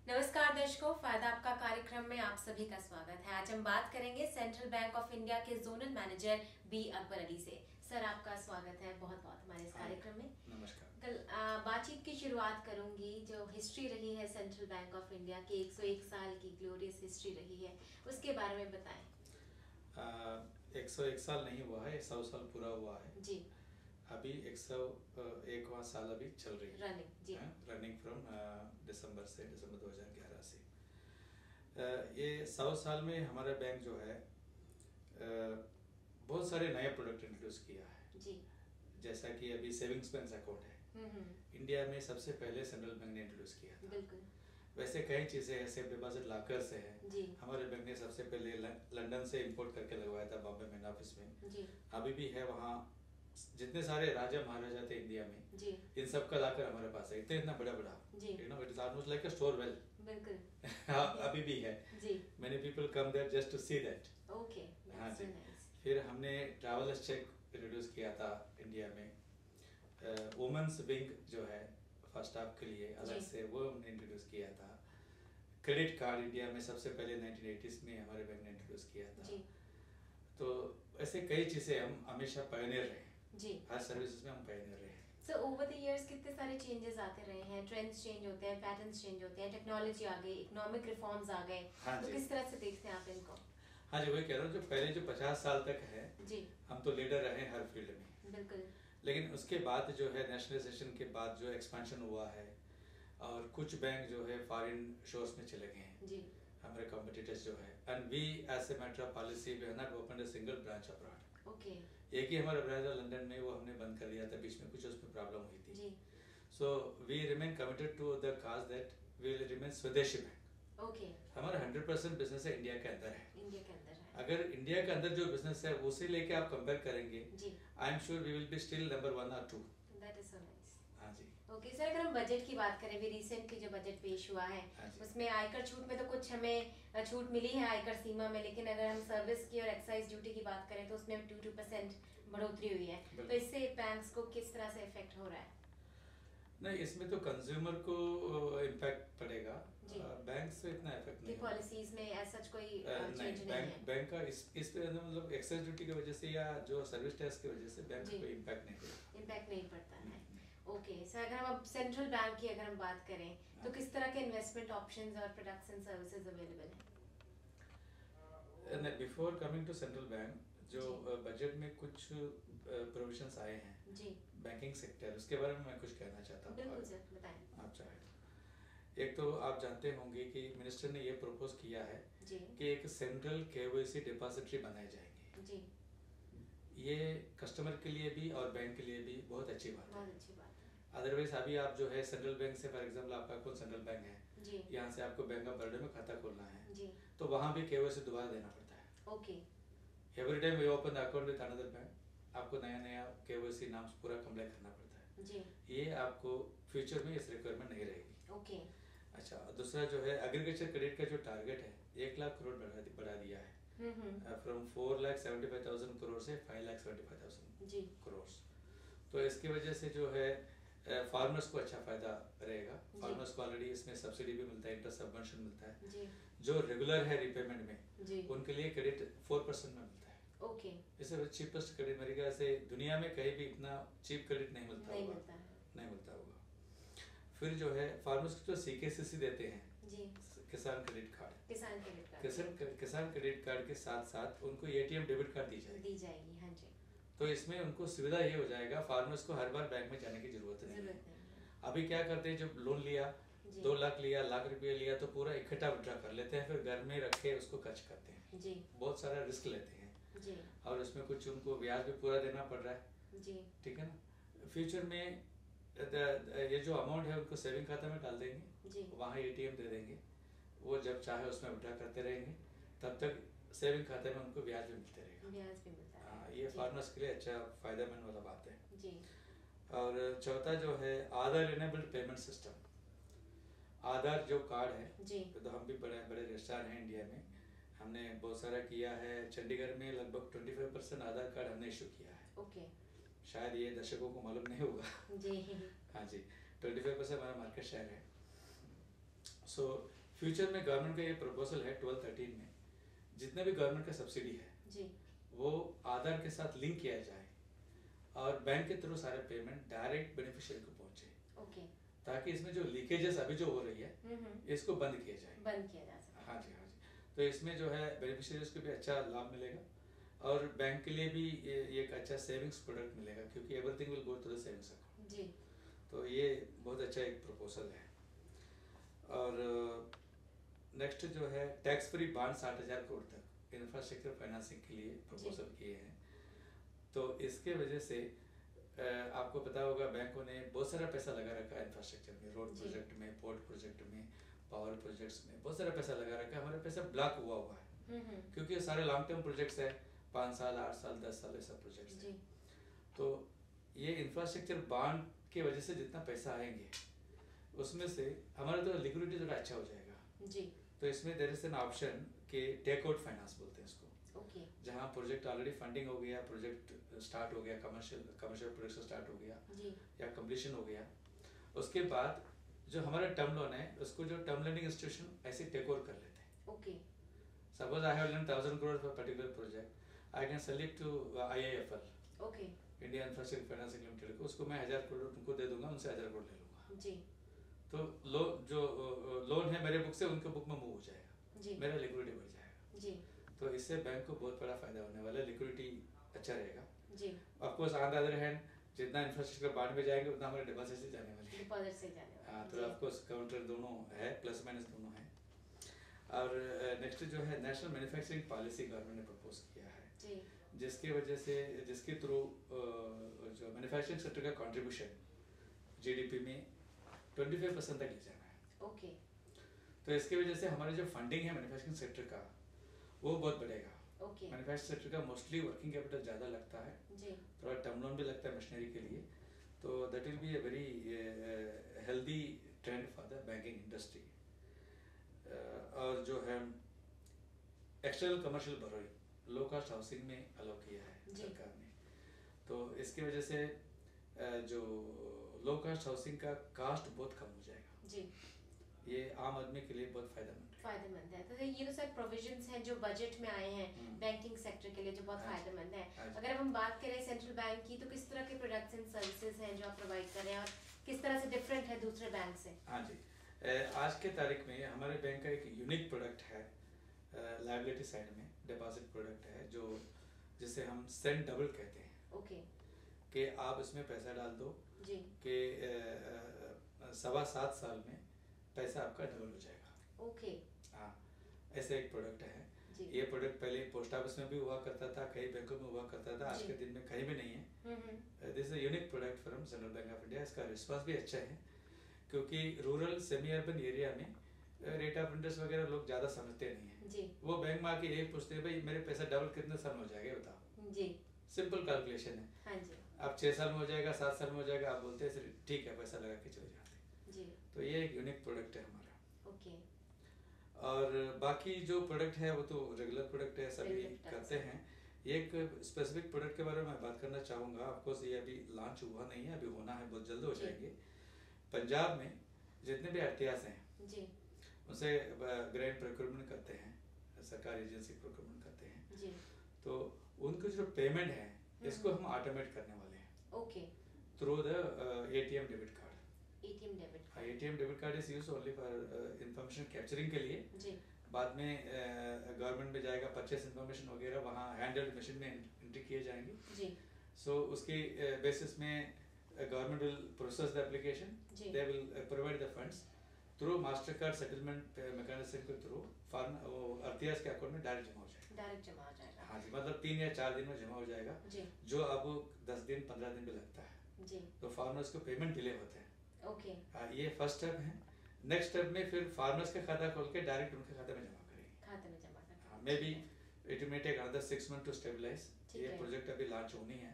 नमस्कार दर्शकों, फायदा आपका कार्यक्रम में आप सभी का स्वागत है। आज हम बात करेंगे सेंट्रल बैंक ऑफ इंडिया के zonal manager B Akbar Ali से। सर, आपका स्वागत है बहुत बहुत हमारे इस कार्यक्रम में। नमस्कार। कल बातचीत की शुरुआत करूंगी। जो हिस्ट्री रही है सेंट्रल बैंक ऑफ इंडिया की, 101 साल की ग्लोरियस हिस्ट्री रही है, उसके बारे में बताएं। 101 साल नहीं हुआ है, 100 साल पूरा हुआ है जी। अभी 101वां साल अभी चल रही है रनिंग जी। रनिंग फ्रॉम दिसंबर 2011 से। ये 100 साल में हमारा बैंक जो है बहुत सारे नए प्रोडक्ट इंट्रोड्यूस किया है जी। जैसा कि अभी सेविंग्स बैंक अकाउंट है, इंडिया में सबसे पहले सेंट्रल बैंक ने इंट्रोड्यूस किया था। बिल्कुल। वैसे कई चीज़ें हैं, सेफ डिपॉजिट लॉकर से है जी। हमारे बैंक ने सबसे पहले लंदन से इंपोर्ट करके लगवाया था बॉम्बे मेन ऑफिस में। जी। अभी भी है वहाँ। जितने सारे राजा महाराजा थे इंडिया में जी। इन सब का लाकर हमारे पास है, इतना बड़ा बड़ा, you know, it is almost like a store well. बिल्कुल। अभी भी है। जी। Many people come there just to see that. Okay. हाँ जी। फिर हमने ट्रैवलर्स चेक इंट्रोड्यूस किया था इंडिया में। वुमेन्स विंग जो है फर्स्ट स्टाफ के लिए अलग से, वो हमने इंट्रोड्यूस किया था। क्रेडिट कार्ड इंडिया में सबसे पहले 1980s में हमारे बैंक ने इंट्रोड्यूस किया था। जी। तो ऐसे कई चीज़ें हम हमेशा पायनियर रहे जी। हर सर्विसेज में हम पायनियर रहे। सो ओवर द इयर्स कितने सारे चेंजेस आते रहे हैं, ट्रेंड्स चेंज होते हैं, पैटर्न्स चेंज होते हैं, टेक्नोलॉजी आ गई, इकोनॉमिक रिफॉर्म्स आ गए। हाँ तो जी। किस तरह से देखते हैं आप इनको? हाँ जी, वही कह रहा हूँ, जो पहले जो 50 साल तक है जी। हम तो लीडर रहे हर फील्ड में। बिल्कुल। लेकिन उसके बाद जो है नेशनलाइजेशन के बाद जो एक्सपेंशन हुआ है और कुछ बैंक जो है फॉरेन शोर्स में चले गए हैं। जी। हमारे कॉम्पिटिटर्स जो है, and we as a matter of policy we have not opened a single branch abroad. Okay. एक ही हमारा ब्रांच है लंदन में, वो हमने बंद कर दिया था, बीच में कुछ उसमें प्रॉब्लम हुई थी। जी। So we remain committed to the cause that we will remain swadeshi bank. Okay. हमारा 100% बिजनेस है इंडिया के अंदर है। इंडिया के अंदर है। अगर इंडिया के अंदर जो बिजनेस है उसे लेके आप कंपेयर करेंगे, जी। I am sure we will be still number 1 और 2। That is so nice. हाँ जी। ओके सर, अगर हम बजट की बात करें, भी रिसेंटली जो बजट पेश हुआ है उसमें आयकर छूट में तो कुछ हमें छूट मिली है आयकर सीमा में, लेकिन अगर हम सर्विस की और एक्साइज ड्यूटी की बात करें तो उसमें 2% बढ़ोतरी हुई है। तो इससे बैंक्स को किस तरह से इफेक्ट हो रहा है? नहीं, इसमें तो कंज्यूमर को इम्पैक्ट पड़ेगा, बैंक से इतना इफेक्ट नहीं। पॉलिसीज में ऐसा कोई चेंज नहीं है। बैंक का इस पे मतलब एक्साइज ड्यूटी की वजह से या जो सर्विस टैक्स की वजह से बैंक को इम्पैक्ट नहीं पड़ता। इम्पैक्ट नहीं पड़ता है। ओके सर, अगर हम अब सेंट्रल बैंक की अगर हम बात करें तो किस तरह के इन्वेस्टमेंट ऑप्शंस और प्रोडक्ट्स एंड सर्विसेज अवेलेबल हैं? Before coming to central bank, जो बजट में कुछ प्रोविजंस आए हैं जी बैंकिंग सेक्टर, उसके बारे में मैं कुछ कहना चाहता हूँ। बिल्कुल सर, बताएं। आप चाहें तो एक तो आप जानते होंगे कि मिनिस्टर ने ये प्रपोज किया है जी कि एक सेंट्रल केवाईसी डिपॉजिटरी बनाए जाएंगे। जी। ये कस्टमर के लिए भी और बैंक के लिए भी बहुत अच्छी बात है। बहुत अच्छी बात है। अदरवाइज अभी आप जो है सेंट्रल बैंक से, फॉर एग्जांपल आपका कौन सेंट्रल बैंक है जी। यहाँ से आपको बैंक ऑफ बड़ौदा में खाता खोलना है जी। तो वहाँ भी केवाईसी दोबारा देना पड़ता है। Okay. Every time we open the account with another bank, आपको नया नया केवाईसी नाम पूरा कंप्लीट करना पड़ता है। जी। ये आपको फ्यूचर में इस रिक्वायरमेंट नहीं रहेगी। ओके। अच्छा, दूसरा जो है एग्रीकल्चर क्रेडिट का जो टारगेट है 1 लाख करोड़ बढ़ा दिया है, फ्रॉम 4,75,000 करोड़ से 5,75,000 जी करोड़। तो इसकी वजह से जो है फार्मर्स को अच्छा फायदा रहेगा। फार्मर्स को ऑलरेडी इसमें सब्सिडी भी मिलता है, इंटरेस्ट सबवेंशन मिलता है जी। जो रेगुलर है रिपेमेंट में जी। उनके लिए क्रेडिट 4% में मिलता है। ओके। इससे चीपेस्ट क्रेडिट मेरे ख्याल से दुनिया में कहीं भी इतना चीप क्रेडिट नहीं मिलता नहीं होगा। मिलता है। नहीं मिलता होगा। फिर जो है फार्मर्स को जो सीकेसीसी देते हैं, जी किसान क्रेडिट कार्ड, किसान क्रेडिट कार्ड, किसान क्रेडिट कार्ड के साथ साथ उनको एटीएम डेबिट कार्ड दी जाएगी। हाँ जी। तो इसमें उनको सुविधा ये हो जाएगा, फार्मर्स को हर बार बैंक में जाने की जरूरत नहीं है। अभी क्या करते हैं, जब लोन लिया 2 लाख लिया, लाख रुपये लिया तो पूरा इकट्ठा विड्रॉ कर लेते हैं, फिर घर में रखे उसको खर्च करते हैं। जी। बहुत सारा रिस्क लेते हैं। जी। और उसमें कुछ उनको ब्याज भी पूरा देना पड़ रहा है। जी। ठीक है ना। फ्यूचर में ये जो अमाउंट है उनको सेविंग खाता में डाल देंगे, वहाँ एटीएम दे देंगे, वो जब चाहे उसमें विड्रॉ करते रहेंगे, तब तक सेविंग खाते में उनको ब्याज भी मिलते रहेगा। ब्याज भी मिलता है। हाँ, ये फार्मर्स के लिए अच्छा फायदेमंद वाला बात है। जी। और चौथा जो है आधार इनेबल्ड पेमेंट सिस्टम, आधार जो कार्ड है जी। तो हम भी बड़े बड़े रजिस्ट्रार हैं इंडिया में, हमने बहुत सारा किया है। चंडीगढ़ में लगभग 25% आधार कार्ड हमने इशू किया है। ओके। शायद ये दर्शकों को मालूम नहीं होगा। जी। हाँ जी, 25% हमारा मार्केट शेयर है। सो फ्यूचर में गवर्नमेंट का ये प्रपोजल है 12-13 में, जितने भी गवर्नमेंट का सब्सिडी है जी वो आधार के साथ लिंक किया जाए और बैंक के थ्रू सारे पेमेंट डायरेक्ट बेनिफिशियरी को पहुंचे। ओके। ताकि इसमें जो लीकेजेस अभी जो हो रही है इसको बंद किया जाए। बंद किया जा सकता है। हाँ जी, हाँ जी। तो इसमें जो है बेनिफिशियरीज को भी अच्छा लाभ मिलेगा और बैंक के लिए भी ये एक अच्छा सेविंग्स प्रोडक्ट मिलेगा, क्योंकि everything will go to the savings account. जी। तो ये बहुत अच्छा एक प्रपोजल है। और नेक्स्ट जो है टैक्स फ्री बॉन्ड 60,000 करोड़ तक इंफ्रास्ट्रक्चर फाइनेंसिंग के लिए प्रपोजल किए हैं। तो इसके वजह से आपको पता होगा बैंकों ने बहुत सारा पैसा लगा रखा है इंफ्रास्ट्रक्चर में, रोड प्रोजेक्ट में, पोर्ट प्रोजेक्ट में, पावर प्रोजेक्ट्स में बहुत सारा पैसा लगा रखा है। हमारा पैसा ब्लॉक हुआ है क्योंकि ये सारे लॉन्ग टर्म प्रोजेक्ट्स है, 5 साल 8 साल 10 साल ऐसा प्रोजेक्ट्स है। तो ये इंफ्रास्ट्रक्चर बॉन्ड की वजह से जितना पैसा आएंगे उसमें से हमारा तो लिक्विडिटी थोड़ा अच्छा हो जाएगा जी। तो इसमें देयर इज एन ऑप्शन के टेक आउट फाइनेंस बोलते हैं इसको। ओके। जहाँ प्रोजेक्ट ऑलरेडी फंडिंग हो गया, प्रोजेक्ट स्टार्ट हो गया, कमर्शियल प्रोजेक्ट स्टार्ट हो गया जी। या कंप्लीशन हो गया, उसके बाद जो हमारा टर्म लोन है उसको जो टर्म लेंडिंग इंस्टीट्यूशन ऐसे टेक ओवर कर लेते हैं। Okay. Suppose I have lend 1000 crore for particular project, I can sell it to IIFL, okay, India infrastructure financing limited को, उसको मैं 1000 crore उनको दे दूंगा, उनसे 1000 crore ले लूंगा जी। तो लोन है मेरे बुक से उनके बुक में मूव हो जाएगा जी। मेरा लिक्विडिटी बढ़ जाएगा जी। तो इससे बैंक को बहुत बड़ा फायदा होने वाला है, लिक्विडिटी अच्छा रहेगा जी। Of course on the other hand जितना इंफ्रास्ट्रक्चर बांड में जाएंगे उतना हमारे डिपॉजिट से जाने वाले हैं, डिपॉजिट से जाने वाले। हाँ, तो ऑफ कोर्स काउंटर दोनों है, प्लस माइनस दोनों है। और नेक्स्ट जो है नेशनल मैन्युफैक्चरिंग पॉलिसी गवर्नमेंट ने प्रपोज किया है जी। जिसके वजह से जिसके थ्रू जो मैन्युफैक्चरिंग सेक्टर का कंट्रीब्यूशन GDP में 25% तक ले जाना है। ओके। तो इसकी वजह से हमारा जो फंडिंग है मैन्युफैक्चरिंग सेक्टर का वो बहुत बढ़ेगा। ओके। मैन्युफैक्चरिंग सेक्टर का मोस्टली वर्किंग कैपिटल ज़्यादा लगता है जी। थोड़ा टर्म लोन भी लगता है मशीनरी के लिए, तो that will be a very healthy trend for the banking industry. और जो है एक्सटर्नल कमर्शियल बोरोइंग लो कास्ट हाउसिंग में अलाउ किया है सरकार ने, तो इसकी वजह से जो लो कास्ट हाउसिंग का कास्ट बहुत कम हो जाएगा जी। ये आम आदमी के लिए बहुत फायदेमंद है। तो ये तो सब प्रोविजंस हैं जो बजट में आए हैं बैंकिंग सेक्टर के लिए जो बहुत फायदेमंद है। अगर हम बात करें सेंट्रल बैंक की तो किस तरह के प्रोडक्ट्स एंड सर्विसेज हैं जो आप प्रोवाइड कर रहे हैं और किस तरह से डिफरेंट है दूसरे बैंक से? हाँ जी, आज के तारीख में हमारे बैंक का एक यूनिक प्रोडक्ट है लायबिलिटी साइड में, डिपॉजिट प्रोडक्ट है जो जिसे हम सेंड डबल कहते हैं। ओके। कि आप इसमें पैसा डाल दो जी कि 7.25 साल में पैसा आपका डबल हो जाएगा। ओके। हाँ, ऐसे एक प्रोडक्ट है जी। ये प्रोडक्ट पहले पोस्ट ऑफिस में भी हुआ करता था, कई बैंकों में हुआ करता था, आज के दिन में कहीं भी नहीं है। This is unique product from central bank of India. इसका रिस्पांस भी अच्छा है क्योंकि रूरल सेमी अर्बन एरिया में रेट ऑफ इंटरेस्ट वगैरह लोग ज़्यादा समझते नहीं है जी। वो बैंक में आके यही पूछते हैं भाई मेरे पैसा डबल कितने साल में हो जाएगा बताओ जी। सिंपल कैलकुलेशन है। हाँ जी। अब 6 साल में हो जाएगा, 7 साल में हो जाएगा, आप बोलते हैं ठीक है पैसा लगा के चले जाते जी। तो ये एक यूनिक प्रोडक्ट है हमारा। ओके। और बाकी जो प्रोडक्ट है वो तो रेगुलर प्रोडक्ट है, सभी करते हैं। एक स्पेसिफिक प्रोडक्ट के बारे में मैं बात करना चाहूँगा, ऑफकोर्स ये अभी लॉन्च हुआ नहीं है, अभी होना है, बहुत जल्द हो जाएंगे। पंजाब में जितने भी आरटीआईज हैं जी उनसे ग्रैंड प्रोक्योरमेंट करते हैं, सरकारी एजेंसी प्रोक्योरमेंट करते हैं जी। तो उनको जो पेमेंट है इसको हम ऑटोमेट करने वाले हैं। Okay. Through the ATM debit card. ATM debit card. ATM debit card is used only for information capturing के लिए जी। बाद में गवर्नमेंट में जाएगा परचेस इंफॉर्मेशन वगैरह, वहाँ हैंडल्ड मशीन में एंट्री किए जाएंगे जी। सो उसके बेसिस में government will process the application, they will provide the funds through master card settlement mechanism के थ्रू आरटीआईज के अकाउंट में डायरेक्ट जमा हो जाएगा। डायरेक्ट जमा हो जाएगा। हाँ जी, मतलब 3 या 4 दिन में जमा हो जाएगा जी। जो अब 10 दिन 15 दिन भी लगता है जी। तो फार्मर्स को पेमेंट डिले होते हैं। ओके। ये फर्स्ट स्टेप है। नेक्स्ट स्टेप में फिर फार्मर्स का खाता खोल के डायरेक्ट उनके खाते में जमा करेंगे। खाते में जमा करेंगे। Maybe it may take another 6 month to stabilise. ये प्रोजेक्ट अभी लॉन्च होनी है,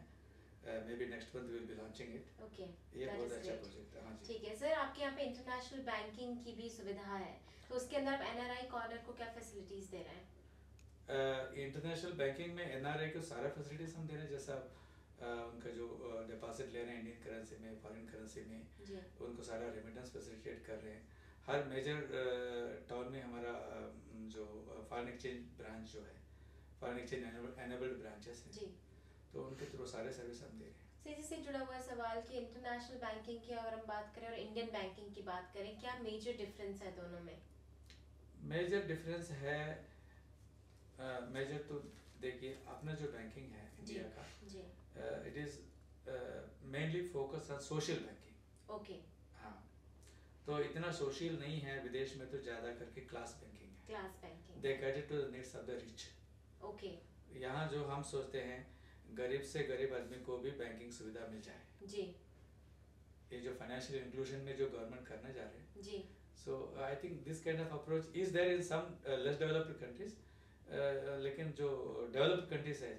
maybe next month will be launching it. Okay, ये बहुत अच्छा प्रोजेक्ट है। हाँ जी, ठीक है सर। आपके यहाँ पे इंटरनेशनल बैंकिंग की भी सुविधा है तो उसके अंदर आप NRI कॉर्नर को क्या फैसिलिटीज दे रहे हैं? इंटरनेशनल बैंकिंग में NRI को सारा फैसिलिटीज हम दे रहे हैं, जैसा उनका जो डिपॉजिट ले रहे हैं इंडियन करेंसी में, फॉरेन करेंसी में, उनको सारा रेमिटेंस फैसिलिटेट कर रहे हैं। हर मेजर फॉरेन एक्सचेंज ब्रांच जो है, फॉरेन एक्सचेंज एनेबल्ड ब्रांचेस हैं जी। तो उनके थ्रू सारे सर्विस हम दे रहे हैं। इसी से जुड़ा हुआ सवाल कि इंटरनेशनल बैंकिंग की अगर हम बात करें और इंडियन बैंकिंग की बात करें, क्या मेजर डिफरेंस है दोनों में? मेजर डिफरेंस है, मेजर तो देखिए अपना जो बैंकिंग है इंडिया का, जी it is mainly focus on social banking. Okay. हाँ, तो इतना सोशल नहीं है, विदेश में तो ज़्यादा करके क्लास बैंकिंग है, class banking. They cater to the needs of the rich. Okay. यहाँ जो हम सोचते हैं गरीब से गरीब आदमी को भी बैंकिंग सुविधा मिल जाए, जी ये जो फाइनेंशियल इंक्लूजन में जो गवर्नमेंट करने जा रहे हैं, जी। So I think this kind of approach is there in some less developed countries, लेकिन जो डेवलप्ड कंट्रीज है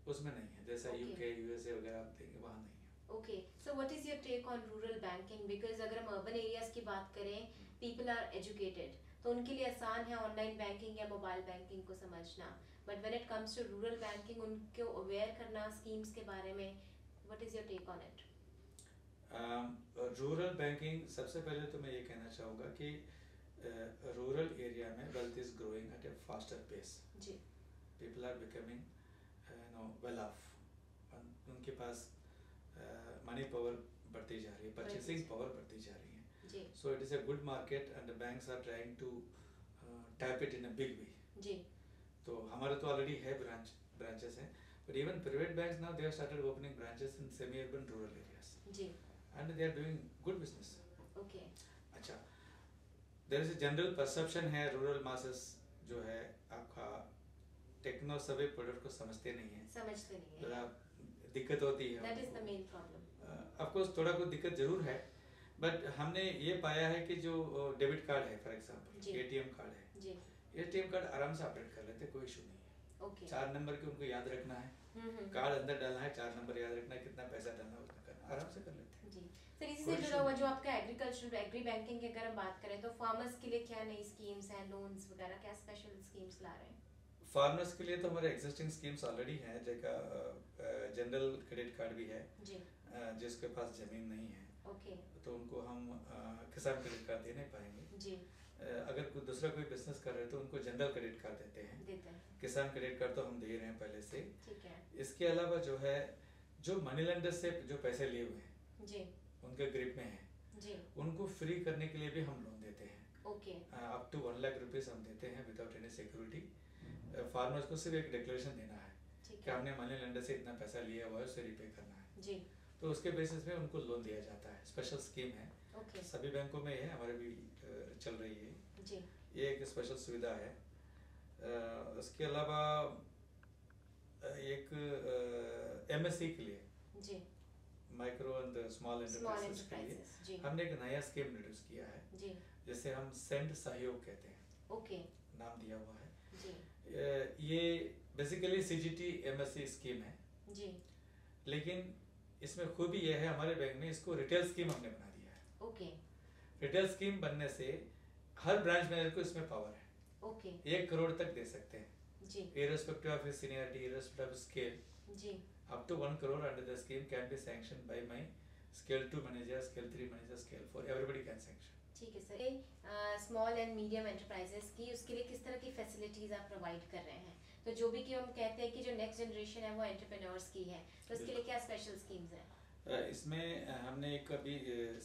उसमें नहीं है, जैसा Okay. यूके यूएसए वगैरह आप देखेंगे वहाँ नहीं है। Okay, so what is your take on rural banking? Because अगर हम अर्बन एरियाज की बात करें, पीपल आर एजुकेटेड, तो उनके लिए आसान है ऑनलाइन बैंकिंग या मोबाइल बैंकिंग को समझना, but when it comes to rural banking उनको अवेयर करना स्कीम्स के बारे में, what is your take on it? Rural banking, सबसे पहले तो मैं ये कहना चाहूँगा कि रूरल एरिया में wealth is growing at a faster pace. जी। People are becoming well off, उनके पास मनी पावर बढ़ती जा रही है, परचेसिंग पावर बढ़ती जा रही है, जी so it is a good market and the banks are trying to tap it in a big way. जी। तो हमारे तो ऑलरेडी है ब्रांचेस हैं, but even private banks now they have started opening branches in semi urban rural areas जी। And they are doing good business. Okay. अच्छा, there is a general perception है rural masses जो है आपका techno सभी product को समझते नहीं है, समझते नहीं जरा है, दिक्कत होती है। That is the main problem. Of course थोड़ा कुछ दिक्कत जरूर है, बट हमने ये पाया है कि जो डेबिट कार्ड है फॉर एग्जांपल, जी। एटीएम कार्ड है, जी। एटीएम कार्ड आराम से ऑपरेट कर लेते, कोई इशू नहीं है। ओके। 4 नंबर के उनको याद रखना है, कार्ड अंदर डालना है, 4 नंबर याद रखना है, कितना पैसा डालना है उतना करना, आराम से कर लेते हैं। जी सर, इसी से जुड़ा हुआ जो आपका एग्रीकल्चर एग्री बैंकिंग की अगर हम बात करें तो फार्मर्स के लिए क्या नई स्कीम्स हैं, लोन्स वगैरह, क्या स्पेशल स्कीम्स ला रहे हैं? फार्मर्स के लिए तो हमारे एग्जिस्टिंग स्कीम्स ऑलरेडी हैं, जैसा जनरल क्रेडिट कार्ड भी है, जी। जिसके पास जमीन नहीं है ओके। तो उनको हम किसान क्रेडिट कार्ड दे नहीं पाएंगे। जी। अगर कोई दूसरा कोई बिजनेस कर रहे हैं तो उनको जनरल क्रेडिट कार्ड देते हैं, किसान क्रेडिट कार्ड तो हम दे रहे हैं पहले से। ठीक है। इसके अलावा जो है जो मनी लेंडर से जो पैसे लिए हुए हैं जी। उनके ग्रिप में है, जी। उनको फ्री करने के लिए भी हम लोन देते हैं। Okay. Up to 1 lakh rupees हम देते हैं विदाउट एनी सिक्योरिटी। फार्मर्स को सिर्फ एक डिक्लेरेशन देना है कि हमने मनी लेंडर से इतना पैसा लिया हुआ है, उसे रिपे करना है, जी। तो उसके बेसिस पे उनको लोन दिया जाता है। स्पेशल स्कीम है, ओके। सभी बैंकों में है, हमारे भी चल रही है जी। ये एक स्पेशल सुविधा है। उसके अलावा एक एमएससी के लिए, जी, माइक्रो एंड स्मॉल एंटरप्राइजेस के लिए जी, हमने एक नया स्कीम इंट्रोड्यूस किया है, जी, जिसे हम सेंड सहयोग कहते हैं, ओके, नाम दिया हुआ है। जी, ये बेसिकली सीजीटी एमएससी स्कीम है, जी, लेकिन इसमें खूबी यह है हमारे बैंक में इसको रिटेल स्कीम हमने बना दिया है। ओके, रिटेल स्कीम बनने से हर ब्रांच मैनेजर को इसमें पावर है, ओके, 1 करोड़ तक दे सकते हैं, जी, irrespective of his seniority, irrespective of scale, ji, up to 1 crore under the scheme can be sanctioned by my scale 2 manager, scale 3 manager, scale 4, everybody can sanction. ठीक है sir. Small and medium enterprises की उसके लिए किस तरह की facilities आप provide कर रहे हैं? तो जो भी कि हम कहते हैं कि जो नेक्स्ट जनरेशन है वो एंटरप्रेन्योर्स की है, तो उसके लिए क्या स्पेशल स्कीम्स हैं? इसमें हमने एक अभी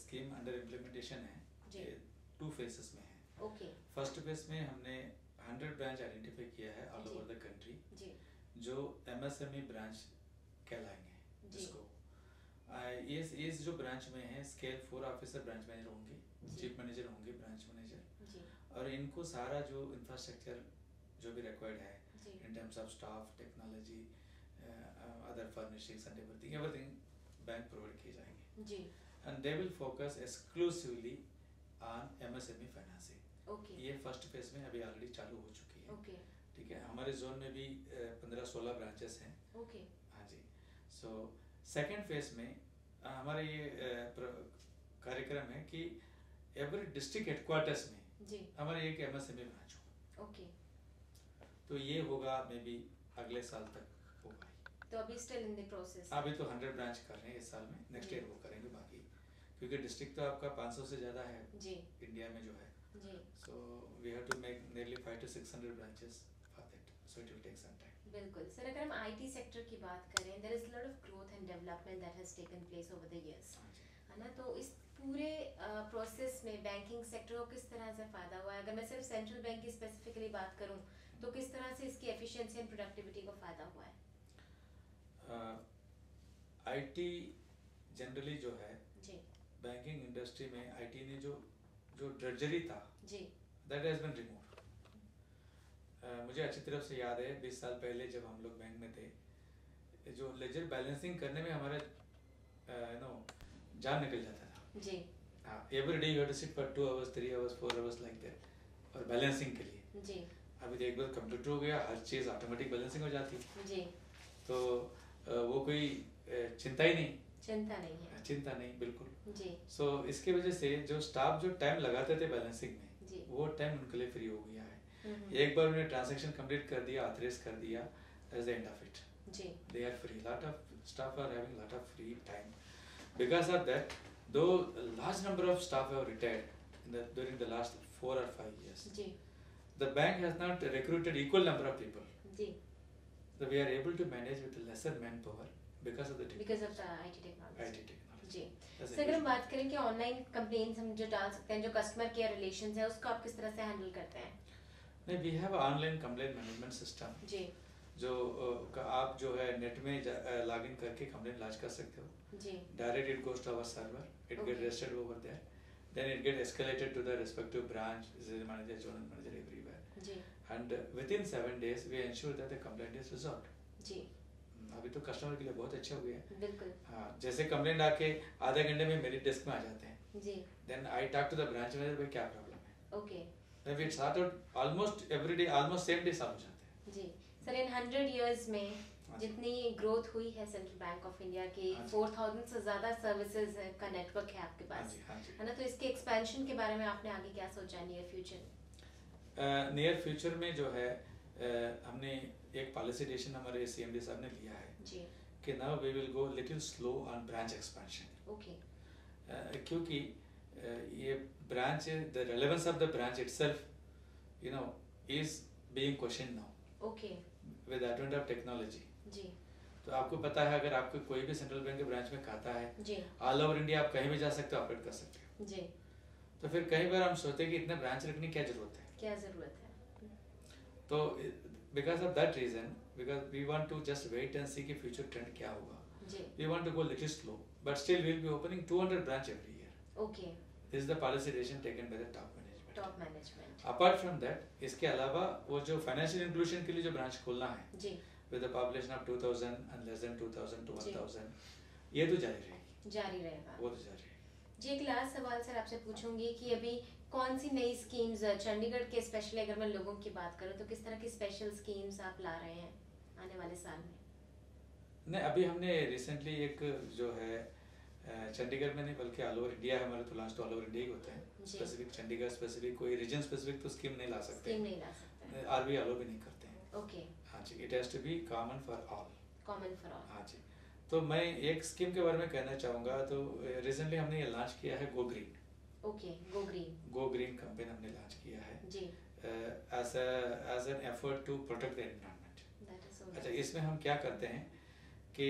स्कीम अंडर इम्प्लीमेंटेशन है, जी, 2 फेसेस में है। ओके, फर्स्ट फेज में हमने 100 ब्रांच आइडेंटिफाई किया है ऑल जी, ओवर द कंट्री, जी, जो एमएसएमई ब्रांच कहलाएंगे, जी, जिसको इस जो ब्रांच में है स्केल 4 ऑफिसर ब्रांच मैनेजर होंगे, चीफ मैनेजर होंगे, ब्रांच मैनेजर, जी, और इनको सारा जो इंफ्रास्ट्रक्चर जो भी रिक्वायर्ड है जी, in terms of staff, technology, other furnishings and everything bank provide किए जाएंगे, जी, and they will focus exclusively on MSME financing. Okay, ये फर्स्ट फेज में अभी ऑलरेडी चालू हो चुकी है, ओके, ठीक है। हमारे जोन में भी 15-16 ब्रांचेस हैं, ओके, हाँ जी। सो सेकेंड फेज में हमारा ये कार्यक्रम है कि एवरी डिस्ट्रिक्ट हेडक्वार्टर्स में जी, हमारे एक MSME ब्रांच हो, ओके। तो ये होगा मे बी अगले साल तक होगा। तो अभी स्टिल इन द प्रोसेस? अभी तो 100 ब्रांच कर रहे हैं इस साल में, नेक्स्ट ईयर वो करेंगे बाकी, क्योंकि डिस्ट्रिक्ट तो आपका 500 से ज़्यादा है जी, इंडिया में जो है, जी, so we have to make nearly 500 to 600 branches for that, so it will take some time. बिल्कुल सर, अगर हम आईटी सेक्टर की बात करें, there is lot of growth and development that has taken place over the years, है ना? तो इस पूरे प्रोसेस में बैंकिंग सेक्टर को किस तरह से फ़ायदा हुआ है? अगर मैं सिर्फ सेंट्रल बैंक की स्पेसिफिकली बात करूं तो किस तरह से इसकी एफिशिएंसी एंड प्रोडक्टिविटी को फ़ायदा हुआ है? आईटी जनरली जो है जी, बैंकिंग इंडस्ट्री में आईटी ने जो जो ड्रेजरी था जी, दैट हैज बीन रिमूव्ड। मुझे अच्छी तरह से याद है 20 साल पहले जब हम लोग बैंक में थे, जो लेजर बैलेंसिंग करने में हमारा जान निकल जाता था जी, every day you have to sit for 2 hours 3 hours 4 hours like that और बैलेंसिंग के लिए। जी, अभी तो एक बार कंप्यूटर हो गया, हर चीज़ ऑटोमेटिक बैलेंसिंग हो जाती है, जी, तो वो कोई चिंता ही नहीं, चिंता नहीं है, चिंता नहीं बिल्कुल। जी, सो इसकी वजह से जो स्टाफ जो टाइम लगाते थे बैलेंसिंग में, जी, वो टाइम उनके लिए फ्री हो गया है। एक बार उन्हें ट्रांजैक्शन कंप्लीट कर दिया, ऑथराइज कर दिया, that's the end of it. जी, They are free. Lot of staff are having lot of free time. Because of that, though a large number of staff have retired during the last 4 or 5 years, जी, the bank has not recruited equal number of people. जी, So we are able to manage with lesser manpower because of the because of the IT technology. IT technology. जी, That's a sir अगर हम huge- बात करें कि online complaints हम जो डाल सकते हैं, जो कस्टमर केयर रिलेशंस है, उसको आप किस तरह से हैंडल करते हैं? नहीं, we have online complaint management system जी, जो आप जो है नेट में लॉगिन करके कंप्लेंट लॉन्च कर सकते हो। जी, Direct it goes to our server, it Okay. get registered over there, then it get escalated to the respective branch, sales manager, zonal manager, everywhere, ji, and within 7 days we ensure that the complaint is resolved. जी, अभी तो customer के लिए बहुत अच्छा हो गया है। बिल्कुल, हाँ, जैसे कंप्लेंट आके आधे घंटे में मेरी डेस्क में आ जाते हैं, जी, then I talk to the branch manager, भाई क्या प्रॉब्लम है, okay, then we sort out almost every day, almost same day solve हो जाते हैं। जी। सर इन 100 इयर्स में हाँ जी। जितनी ग्रोथ हुई है सेंट्रल बैंक ऑफ इंडिया की, हाँ जी। 4000 से ज़्यादा सर्विसेज का नेटवर्क है आपके हाँ पास, जी, हाँ जी। है ना? तो इसके एक्सपेंशन के बारे में आपने आगे क्या सोचा है नियर फ्यूचर? नियर फ्यूचर में जो है हमने एक पॉलिसी डिसीजन हमारे CMD साहब ने लिया है जी, कि now we will go little slow on branch expansion, okay, क्योंकि ये branch the relevance of the branch itself you know is being question now okay, with advent of technology. जी, तो आपको पता है अगर आपको कोई भी सेंट्रल बैंक के ब्रांच में खाता है, जी, ऑल ओवर इंडिया आप कहीं भी जा सकते हो, ऑपरेट कर सकते हो, जी, तो फिर कई बार हम सोचते हैं कि इतने ब्रांच रखने की क्या जरूरत है। क्या ज़रूरत है? तो because of that reason, because we want to just wait and see कि फ्यूचर ट्रेंड क्या होगा, जी, we want to go little slow but still we will be opening 200 branch every year. Okay, this is the policy decision taken by the top management. Top management, apart from that, इसके अलावा वो जो financial inclusion के लिए जो branch खोलना है जी, with the population of 2000 and less than 2000 to जी। 1000, ये तो जारी रहेगी, जारी रहेगा। वो तो जारी रहेगी। जी, एक लास्ट सवाल सर आपसे पूछूंगी कि अभी कौन सी नई स्कीम्स चंडीगढ़ के स्पेशली अगर मैं लोगों की बात करूं तो किस तरह की स्पेशल स्कीम्स आप ला रहे हैं आने वाले साल में? नहीं, अभी हमने रिसेंटली एक जो है चंडीगढ़ में नहीं बल्कि ऑल ओवर इंडिया है, हमारे तो लॉन्च ऑल ओवर इंडिया ही होते हैं, जी। स्पेसिफिक चंडीगढ़ स्पेसिफिक कोई रीजन स्पेसिफिक तो स्कीम नहीं ला सकते, स्कीम नहीं ला सकते, आरबी अलो भी नहीं करते हैं। ओके, हाँ जी, it has to be common for all. Common for all, हाँ जी, तो मैं एक स्कीम के बारे में कहना चाहूँगा। तो रिसेंटली हमने ये लॉन्च किया है go green. Okay, go green, go green campaign हमने लॉन्च किया है जी, as an effort to protect the environment. That is so अच्छा, इसमें हम क्या करते हैं कि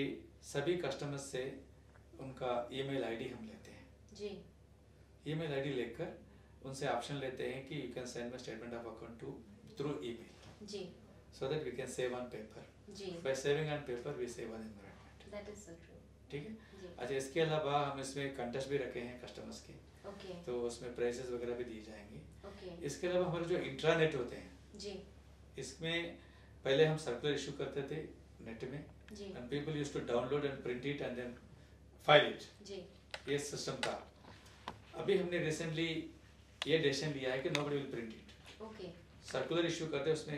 सभी कस्टमर्स से उनका ईमेल आईडी हम लेते हैं, जी, ईमेल आईडी लेकर उनसे ऑप्शन लेते हैं कि you can send my statement of account to through email, जी, so that we can save on paper. जी, by saving on paper we save on environment. That is so true, ठीक है। जी, अच्छा, इसके अलावा हम इसमें कंटेस्ट भी रखे हैं कस्टमर्स के, ओके, तो उसमें प्राइजेस वगैरह भी दिए जाएंगे। ओके, इसके अलावा हमारे जो इंट्रानेट होते हैं, जी, इसमें पहले हम सर्कुलर इशू करते थे नेट में, जी, and people used to download and print it and then file it, जी, ये सिस्टम था। अभी हमने रिसेंटली ये डिसीजन लिया है कि nobody will print it. Okay, circular issue करते उसमें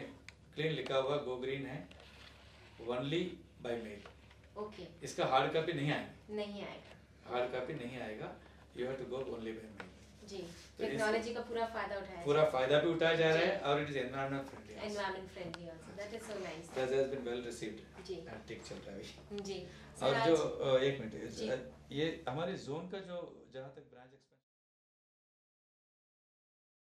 क्लीन लिखा हुआ गो ग्रीन है, ओनली बाय मेल। ओके, इसका हार्ड कॉपी नहीं आएगी, नहीं आएगा, हार्ड कॉपी नहीं आएगा, you have to go only by mail. जी, तो टेक्नोलॉजी का पूरा फायदा उठाया, पूरा फायदा भी उठाया जा रहा जी। है और it is environment friendly, environment friendly also, that is so nice, that has been well received. जी, ठीक चल रहा है। जी। और सर जो आज एक मिनट, ये हमारे जोन का जो जहाँ तक ब्रांच